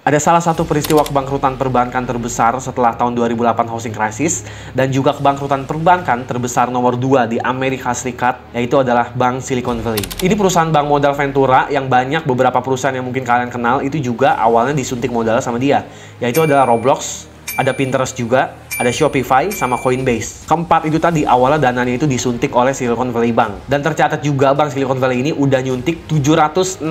Ada salah satu peristiwa kebangkrutan perbankan terbesar setelah tahun 2008 housing crisis dan juga kebangkrutan perbankan terbesar nomor 2 di Amerika Serikat, yaitu adalah Bank Silicon Valley. Ini perusahaan bank modal Ventura yang banyak beberapa perusahaan yang mungkin kalian kenal itu juga awalnya disuntik modal sama dia, yaitu adalah Roblox, ada Pinterest juga, ada Shopify, sama Coinbase. Keempat itu tadi awalnya dananya itu disuntik oleh Silicon Valley Bank. Dan tercatat juga Bank Silicon Valley ini udah nyuntik 760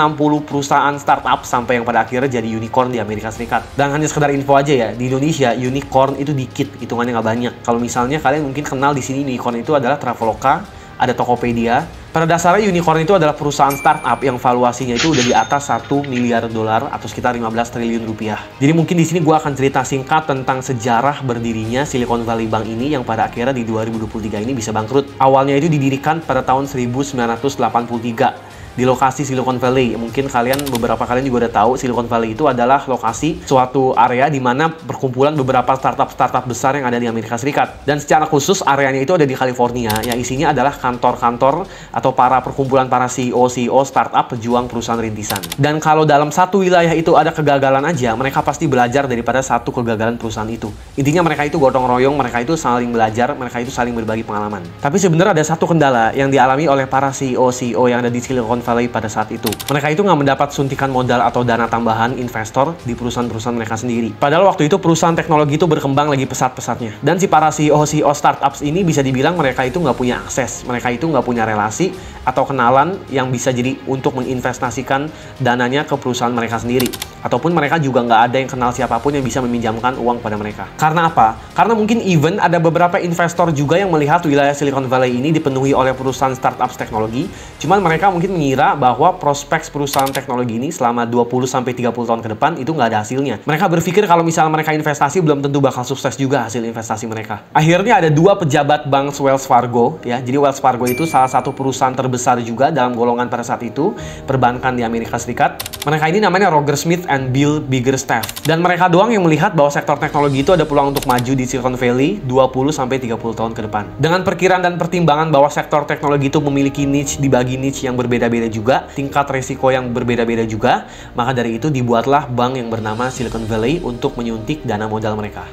perusahaan startup sampai yang pada akhirnya jadi unicorn di Amerika Serikat. Dan hanya sekedar info aja ya, di Indonesia unicorn itu dikit, hitungannya nggak banyak. Kalau misalnya kalian mungkin kenal di sini unicorn itu adalah Traveloka, ada Tokopedia. Pada dasarnya unicorn itu adalah perusahaan startup yang valuasinya itu udah di atas 1 miliar dolar atau sekitar 15 triliun rupiah. Jadi mungkin di sini gue akan cerita singkat tentang sejarah berdirinya Silicon Valley Bank ini yang pada akhirnya di 2023 ini bisa bangkrut. Awalnya itu didirikan pada tahun 1983 di lokasi Silicon Valley. Mungkin beberapa kalian juga udah tahu Silicon Valley itu adalah lokasi suatu area di mana perkumpulan beberapa startup besar yang ada di Amerika Serikat. Dan secara khusus areanya itu ada di California, yang isinya adalah kantor-kantor atau perkumpulan para CEO startup pejuang perusahaan rintisan. Dan kalau dalam satu wilayah itu ada kegagalan aja, mereka pasti belajar daripada satu kegagalan perusahaan itu. Intinya mereka itu gotong royong, mereka itu saling belajar, mereka itu saling berbagi pengalaman. Tapi sebenarnya ada satu kendala yang dialami oleh para CEO yang ada di Silicon Valley pada saat itu. Mereka itu nggak mendapat suntikan modal atau dana tambahan investor di perusahaan-perusahaan mereka sendiri. Padahal waktu itu perusahaan teknologi itu berkembang lagi pesat-pesatnya. Dan si para CEO startups ini bisa dibilang mereka itu nggak punya akses, mereka itu nggak punya relasi atau kenalan yang bisa jadi untuk menginvestasikan dananya ke perusahaan mereka sendiri. Ataupun mereka juga nggak ada yang kenal siapapun yang bisa meminjamkan uang pada mereka. Karena apa? Karena mungkin even ada beberapa investor juga yang melihat wilayah Silicon Valley ini dipenuhi oleh perusahaan startups teknologi, cuman mereka mungkin mengira bahwa prospek perusahaan teknologi ini selama 20-30 tahun ke depan itu nggak ada hasilnya. Mereka berpikir kalau misalnya mereka investasi belum tentu bakal sukses juga hasil investasi mereka. Akhirnya ada dua pejabat bank Wells Fargo, ya. Jadi Wells Fargo itu salah satu perusahaan terbesar juga dalam golongan pada saat itu perbankan di Amerika Serikat. Mereka ini namanya Roger Smith and Bill Biggerstaff. Dan mereka doang yang melihat bahwa sektor teknologi itu ada peluang untuk maju di Silicon Valley 20-30 tahun ke depan. Dengan perkiraan dan pertimbangan bahwa sektor teknologi itu memiliki niche, dibagi niche yang berbeda-beda juga, tingkat resiko yang berbeda-beda juga, maka dari itu dibuatlah bank yang bernama Silicon Valley untuk menyuntik dana modal mereka.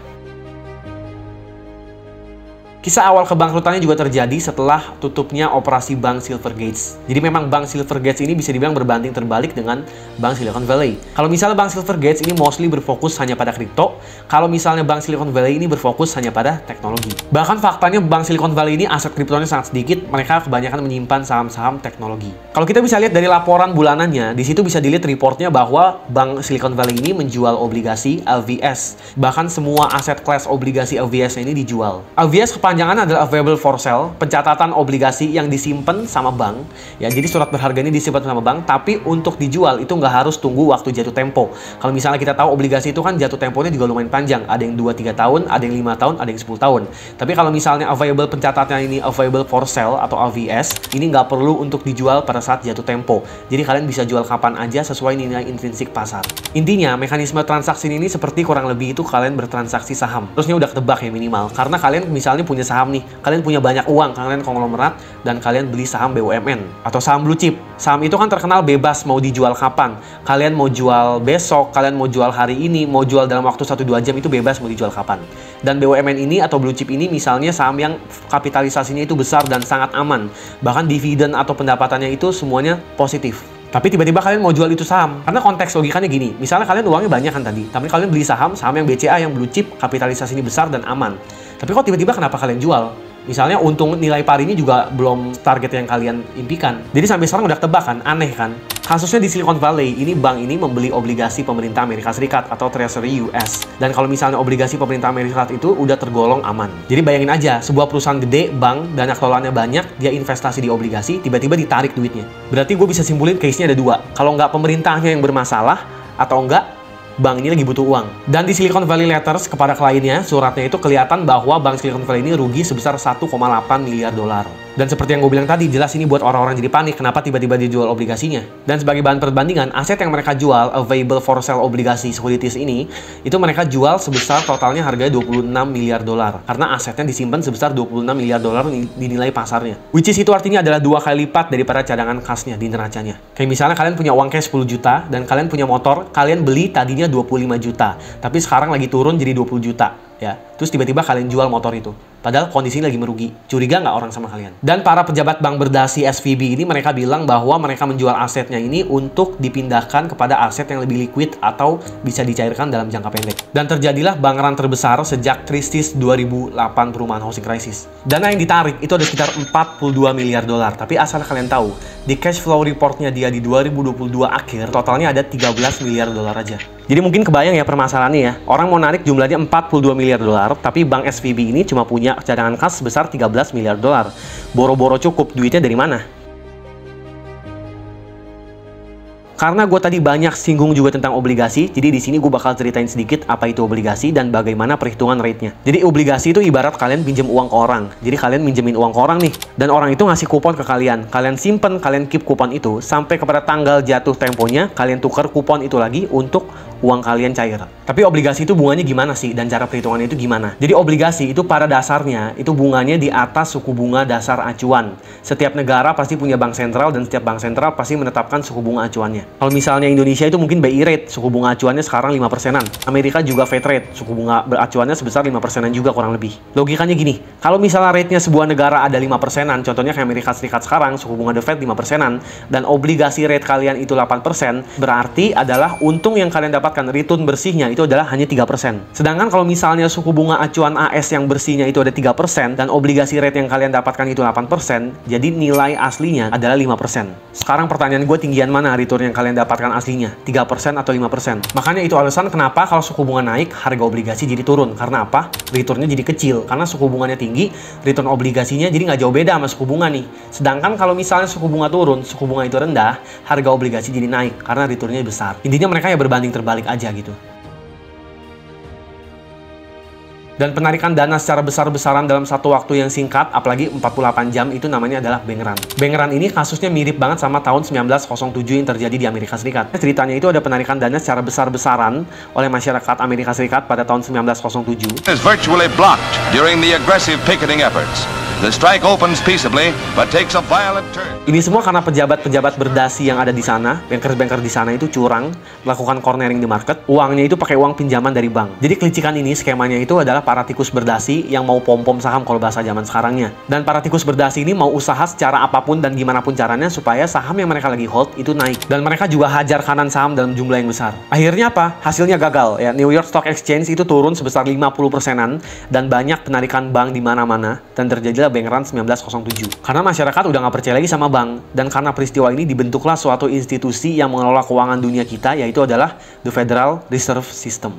Kisah awal kebangkrutannya juga terjadi setelah tutupnya operasi Bank Silvergate. Jadi memang Bank Silvergate ini bisa dibilang berbanding terbalik dengan Bank Silicon Valley. Kalau misalnya Bank Silvergate ini mostly berfokus hanya pada kripto, kalau misalnya Bank Silicon Valley ini berfokus hanya pada teknologi. Bahkan faktanya Bank Silicon Valley ini aset kriptonya sangat sedikit, mereka kebanyakan menyimpan saham-saham teknologi. Kalau kita bisa lihat dari laporan bulanannya, di situ bisa dilihat reportnya bahwa Bank Silicon Valley ini menjual obligasi LVS. Bahkan semua aset kelas obligasi LVS ini dijual. LVS kepanjangan adalah available for sale, pencatatan obligasi yang disimpan sama bank. Ya, jadi surat berharga ini disimpan sama bank, tapi untuk dijual itu nggak harus tunggu waktu jatuh tempo. Kalau misalnya kita tahu obligasi itu kan jatuh temponya juga lumayan panjang, ada yang 2-3 tahun, ada yang 5 tahun, ada yang 10 tahun. Tapi kalau misalnya available pencatatannya ini available for sale atau AVS, ini nggak perlu untuk dijual pada saat jatuh tempo. Jadi kalian bisa jual kapan aja sesuai nilai intrinsik pasar. Intinya, mekanisme transaksi ini seperti kurang lebih itu kalian bertransaksi saham. Terusnya udah ketebak ya minimal, karena kalian misalnya punya saham nih, kalian punya banyak uang, kalian konglomerat, dan kalian beli saham BUMN atau saham blue chip. Saham itu kan terkenal bebas mau dijual kapan. Kalian mau jual besok, kalian mau jual hari ini, mau jual dalam waktu 1-2 jam itu bebas mau dijual kapan. Dan BUMN ini atau blue chip ini misalnya saham yang kapitalisasinya itu besar dan sangat aman. Bahkan dividen atau pendapatannya itu semuanya positif. Tapi tiba-tiba kalian mau jual itu saham. Karena konteks logikanya gini, misalnya kalian uangnya banyak kan tadi, tapi kalian beli saham yang BCA yang blue chip, kapitalisasinya besar dan aman. Tapi kok tiba-tiba kenapa kalian jual? Misalnya untung nilai parinya juga belum target yang kalian impikan. Jadi sampai sekarang udah tebak kan, aneh kan? Kasusnya di Silicon Valley, ini bank ini membeli obligasi pemerintah Amerika Serikat atau Treasury US. Dan kalau misalnya obligasi pemerintah Amerika Serikat itu udah tergolong aman. Jadi bayangin aja, sebuah perusahaan gede, bank, dana kelolanya banyak, dia investasi di obligasi, tiba-tiba ditarik duitnya. Berarti gue bisa simpulin case-nya ada dua. Kalau nggak pemerintahnya yang bermasalah, atau enggak bank ini lagi butuh uang. Dan di Silicon Valley Letters kepada kliennya, suratnya itu kelihatan bahwa Bank Silicon Valley ini rugi sebesar 1,8 miliar dolar. Dan seperti yang gue bilang tadi, jelas ini buat orang-orang jadi panik kenapa tiba-tiba dijual obligasinya. Dan sebagai bahan perbandingan, aset yang mereka jual, available for sale obligasi securities ini, itu mereka jual sebesar totalnya harganya 26 miliar dolar. Karena asetnya disimpan sebesar 26 miliar dolar dinilai pasarnya. Which is itu artinya adalah 2 kali lipat daripada cadangan kasnya di neracanya. Kayak misalnya kalian punya uang cash 10 juta dan kalian punya motor, kalian beli tadinya 25 juta. Tapi sekarang lagi turun jadi 20 juta. Ya, terus tiba-tiba kalian jual motor itu. Padahal kondisinya lagi merugi. Curiga nggak orang sama kalian? Dan para pejabat bank berdasi SVB ini mereka bilang bahwa mereka menjual asetnya ini untuk dipindahkan kepada aset yang lebih liquid atau bisa dicairkan dalam jangka pendek. Dan terjadilah bank run terbesar sejak krisis 2008 perumahan housing crisis. Dana yang ditarik itu ada sekitar 42 miliar dolar. Tapi asal kalian tahu, di cash flow reportnya dia di 2022 akhir, totalnya ada 13 miliar dolar aja. Jadi mungkin kebayang ya permasalahannya ya. Orang mau narik jumlahnya 42 miliar dolar, tapi bank SVB ini cuma punya cadangan kas sebesar 13 miliar dolar. Boro-boro cukup, duitnya dari mana? Karena gue tadi banyak singgung juga tentang obligasi, jadi di sini gue bakal ceritain sedikit apa itu obligasi dan bagaimana perhitungan rate-nya. Jadi obligasi itu ibarat kalian pinjam uang ke orang. Jadi kalian minjemin uang ke orang nih, dan orang itu ngasih kupon ke kalian. Kalian simpen, kalian keep kupon itu, sampai kepada tanggal jatuh temponya, kalian tukar kupon itu lagi untuk uang kalian cair. Tapi obligasi itu bunganya gimana sih? Dan cara perhitungannya itu gimana? Jadi obligasi itu pada dasarnya, itu bunganya di atas suku bunga dasar acuan. Setiap negara pasti punya bank sentral dan setiap bank sentral pasti menetapkan suku bunga acuannya. Kalau misalnya Indonesia itu mungkin BI rate, suku bunga acuannya sekarang 5%-an. Amerika juga Fed rate, suku bunga acuannya sebesar 5%-an juga kurang lebih. Logikanya gini, kalau misalnya rate-nya sebuah negara ada 5%-an, contohnya kayak Amerika Serikat sekarang, suku bunga The Fed 5%-an, dan obligasi rate kalian itu 8%, berarti adalah untung yang kalian dapatkan, return bersihnya itu adalah hanya 3%. Sedangkan kalau misalnya suku bunga acuan AS yang bersihnya itu ada 3%, dan obligasi rate yang kalian dapatkan itu 8%, jadi nilai aslinya adalah 5%. Sekarang pertanyaan gue, tinggian mana return yang kalian dapatkan aslinya? 3% atau 5%? Makanya itu alasan kenapa kalau suku bunga naik, harga obligasi jadi turun. Karena apa? Returnnya jadi kecil. Karena suku bunganya tinggi, return obligasinya jadi nggak jauh beda sama suku bunga nih. Sedangkan kalau misalnya suku bunga turun, suku bunga itu rendah, harga obligasi jadi naik. Karena returnnya besar. Intinya mereka ya berbanding terbalik aja gitu. Dan penarikan dana secara besar-besaran dalam satu waktu yang singkat, apalagi 48 jam, itu namanya adalah bank run. Bank run ini kasusnya mirip banget sama tahun 1907 yang terjadi di Amerika Serikat. Ceritanya itu ada penarikan dana secara besar-besaran oleh masyarakat Amerika Serikat pada tahun 1907. Is virtually blocked during the aggressive picketing efforts. The strike opens peaceably, but takes a violent turn. Ini semua karena pejabat-pejabat berdasi yang ada di sana, banker-banker di sana itu curang, melakukan cornering di market, uangnya itu pakai uang pinjaman dari bank. Jadi kelicikan ini, skemanya itu adalah para tikus berdasi yang mau pom-pom saham kalau bahasa zaman sekarangnya. Dan para tikus berdasi ini mau usaha secara apapun dan gimana pun caranya supaya saham yang mereka lagi hold itu naik. Dan mereka juga hajar kanan saham dalam jumlah yang besar. Akhirnya apa? Hasilnya gagal. Ya, New York Stock Exchange itu turun sebesar 50%-an dan banyak penarikan bank di mana-mana dan terjadilah bank run 1907. Karena masyarakat udah nggak percaya lagi sama bank, dan karena peristiwa ini dibentuklah suatu institusi yang mengelola keuangan dunia kita, yaitu adalah The Federal Reserve System.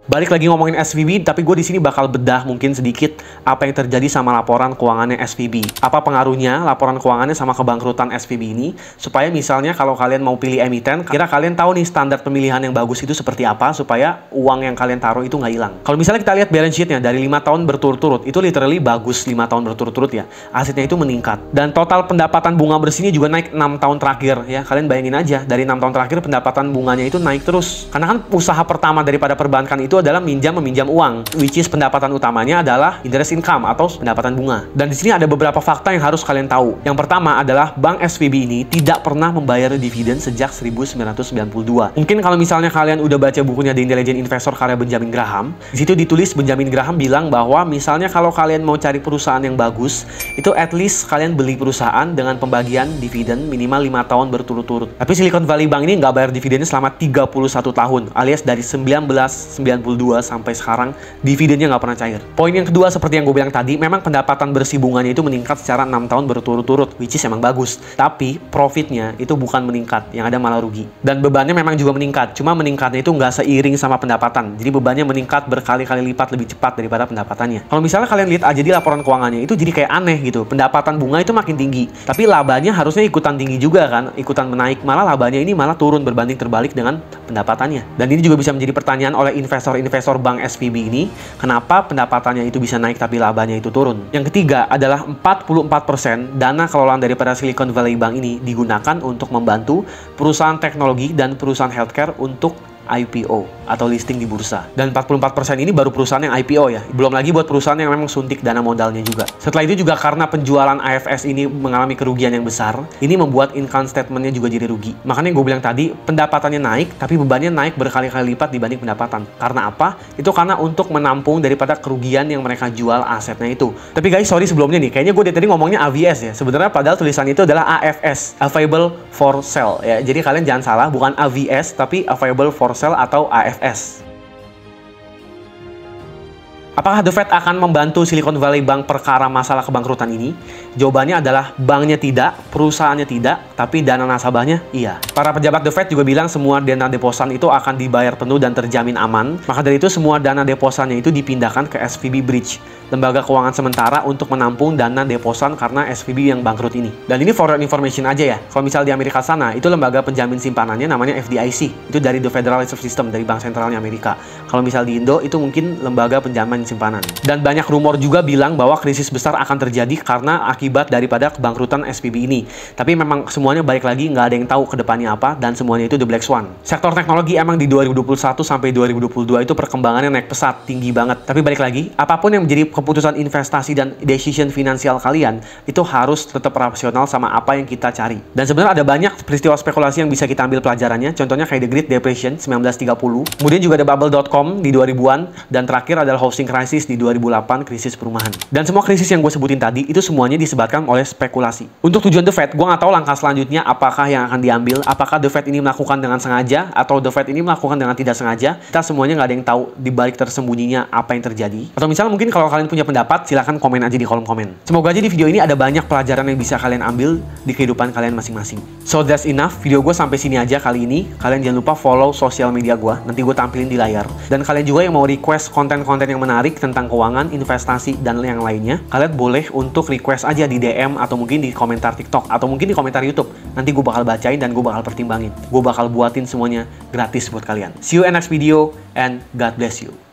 Balik lagi ngomongin SVB, tapi gue di sini bakal bedah mungkin sedikit apa yang terjadi sama laporan keuangannya SVB. Apa pengaruhnya laporan keuangannya sama kebangkrutan SVB ini, supaya misalnya kalau kalian mau pilih emiten, kira kalian tahu nih standar pemilihan yang bagus itu seperti apa, supaya uang yang kalian taruh itu nggak hilang. Kalau misalnya kita lihat balance sheet-nya dari 5 tahun berturut-turut, itu literally bagus 5 tahun berturut-turut ya. Asetnya itu meningkat. Dan total pendapatan bunga bersihnya juga naik 6 tahun terakhir ya. Kalian bayangin aja, dari 6 tahun terakhir pendapatan bunganya itu naik terus. Karena kan usaha pertama daripada perbankan itu adalah meminjam uang, which is pendapatan utamanya adalah interest income atau pendapatan bunga. Dan di sini ada beberapa fakta yang harus kalian tahu. Yang pertama adalah bank SVB ini tidak pernah membayar dividen sejak 1992. Mungkin kalau misalnya kalian udah baca bukunya The Intelligent Investor karya Benjamin Graham, di situ ditulis Benjamin Graham bilang bahwa misalnya kalau kalian mau cari perusahaan yang bagus, itu at least kalian beli perusahaan dengan pembagian dividen minimal 5 tahun berturut-turut. Tapi Silicon Valley Bank ini nggak bayar dividennya selama 31 tahun, alias dari 1992 sampai sekarang dividennya nggak pernah cair. Poin yang kedua, seperti yang gue bilang tadi, memang pendapatan bersih bunganya itu meningkat secara 6 tahun berturut-turut, which is emang bagus. Tapi profitnya itu bukan meningkat, yang ada malah rugi. Dan bebannya memang juga meningkat, cuma meningkatnya itu nggak seiring sama pendapatan. Jadi bebannya meningkat berkali-kali lipat lebih cepat daripada pendapatannya. Kalau misalnya kalian lihat aja di laporan keuangannya, itu jadi kayak aneh gitu. Pendapatan bunga itu makin tinggi, tapi labanya harusnya ikutan tinggi juga kan, ikutan menaik. Malah labanya ini malah turun berbanding terbalik dengan pendapatannya. Dan ini juga bisa menjadi pertanyaan oleh investor investor-investor bank SVB ini, kenapa pendapatannya itu bisa naik tapi labanya itu turun. Yang ketiga adalah 44% dana kelolaan daripada Silicon Valley Bank ini digunakan untuk membantu perusahaan teknologi dan perusahaan healthcare untuk IPO atau listing di bursa. Dan 44% ini baru perusahaan yang IPO ya. Belum lagi buat perusahaan yang memang suntik dana modalnya juga. Setelah itu juga karena penjualan AFS ini mengalami kerugian yang besar, ini membuat income statement-nya juga jadi rugi. Makanya gue bilang tadi, pendapatannya naik, tapi bebannya naik berkali-kali lipat dibanding pendapatan. Karena apa? Itu karena untuk menampung daripada kerugian yang mereka jual asetnya itu. Tapi guys, sorry sebelumnya nih, kayaknya gue dari tadi ngomongnya AVS ya. Sebenarnya padahal tulisannya itu adalah AFS, Available for Sale ya. Jadi kalian jangan salah, bukan AVS, tapi Available for Sale atau AFS. Apakah The Fed akan membantu Silicon Valley Bank perkara masalah kebangkrutan ini? Jawabannya adalah banknya tidak, perusahaannya tidak, tapi dana nasabahnya iya. Para pejabat The Fed juga bilang semua dana deposan itu akan dibayar penuh dan terjamin aman. Maka dari itu semua dana deposannya itu dipindahkan ke SVB Bridge, lembaga keuangan sementara untuk menampung dana deposan karena SVB yang bangkrut ini. Dan ini for information aja ya. Kalau misal di Amerika sana, itu lembaga penjamin simpanannya namanya FDIC. Itu dari The Federal Reserve System, dari Bank Sentralnya Amerika. Kalau misal di Indo, itu mungkin lembaga penjamin simpanan. Dan banyak rumor juga bilang bahwa krisis besar akan terjadi karena akibat daripada kebangkrutan SVB ini. Tapi memang semuanya balik lagi nggak ada yang tahu kedepannya apa, dan semuanya itu the black swan. Sektor teknologi emang di 2021 sampai 2022 itu perkembangannya naik pesat, tinggi banget. Tapi balik lagi, apapun yang menjadi keputusan investasi dan decision finansial kalian, itu harus tetap rasional sama apa yang kita cari. Dan sebenarnya ada banyak peristiwa spekulasi yang bisa kita ambil pelajarannya, contohnya kayak The Great Depression 1930, kemudian juga ada Bubble.com di 2000-an, dan terakhir adalah housing crisis di 2008, krisis perumahan. Dan semua krisis yang gue sebutin tadi, itu semuanya disebabkan oleh spekulasi. Untuk tujuan The Fed, gue nggak tahu langkah selanjutnya apakah yang akan diambil, apakah The Fed ini melakukan dengan sengaja, atau The Fed ini melakukan dengan tidak sengaja. Kita semuanya nggak ada yang tahu dibalik tersembunyinya apa yang terjadi. Atau misalnya mungkin kalau kalian punya pendapat, silahkan komen aja di kolom komen. Semoga aja di video ini ada banyak pelajaran yang bisa kalian ambil di kehidupan kalian masing-masing. So that's enough, video gue sampai sini aja kali ini. Kalian jangan lupa follow sosial media gue, nanti gue tampilin di layar. Dan kalian juga yang mau request konten-konten yang menarik tentang keuangan, investasi, dan yang lainnya, kalian boleh untuk request aja di DM atau mungkin di komentar TikTok atau mungkin di komentar YouTube. Nanti gue bakal bacain dan gue bakal pertimbangin. Gue bakal buatin semuanya gratis buat kalian. See you in next video and God bless you.